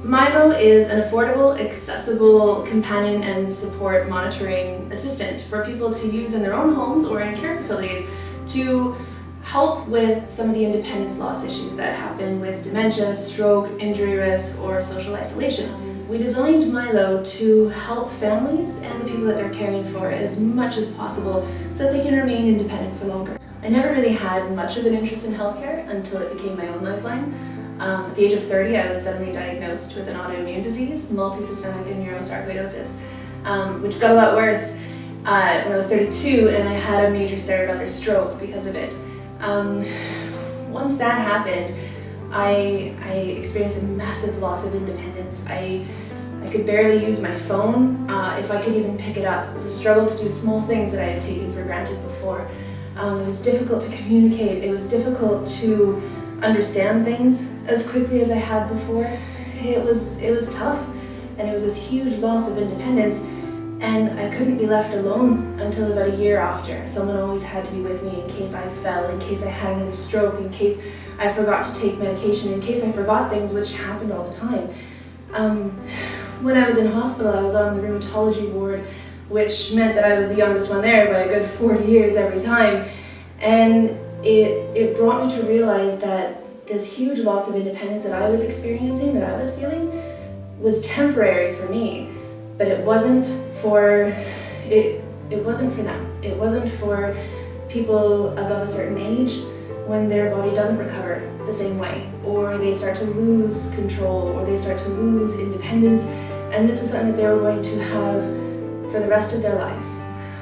Mylo is an affordable, accessible companion and support monitoring assistant for people to use in their own homes or in care facilities to help with some of the independence loss issues that happen with dementia, stroke, injury risk, or social isolation. We designed Mylo to help families and the people that they're caring for as much as possible so that they can remain independent for longer. I never really had much of an interest in healthcare until it became my own lifeline. At the age of 30, I was suddenly diagnosed with an autoimmune disease, multisystemic neurosarcoidosis, which got a lot worse when I was 32, and I had a major cerebellar stroke because of it. Once that happened, I experienced a massive loss of independence. I could barely use my phone, if I could even pick it up. It was a struggle to do small things that I had taken for granted before. It was difficult to communicate. It was difficult to understand things as quickly as I had before. It was tough, and it was this huge loss of independence, and I couldn't be left alone until about a year after. Someone always had to be with me in case I fell, in case I had another stroke, in case I forgot to take medication, in case I forgot things, which happened all the time. When I was in hospital, I was on the rheumatology ward, which meant that I was the youngest one there by a good 40 years every time. And it brought me to realize that this huge loss of independence that I was experiencing, that I was feeling, was temporary for me, but it wasn't for them. It wasn't for people above a certain age when their body doesn't recover the same way, or they start to lose control, or they start to lose independence, and this was something that they were going to have for the rest of their lives.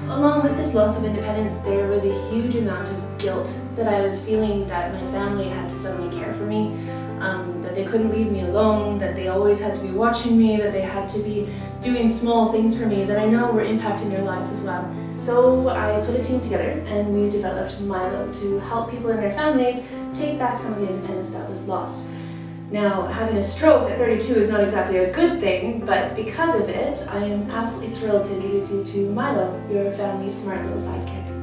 Along with this loss of independence, there was a huge amount of guilt that I was feeling that my family had to suddenly care for me, that they couldn't leave me alone, that they always had to be watching me, that they had to be doing small things for me that I know were impacting their lives as well. So I put a team together and we developed Mylo to help people and their families take back some of the independence that was lost. Now, having a stroke at 32 is not exactly a good thing, but because of it, I am absolutely thrilled to introduce you to Mylo, your family's smart little sidekick.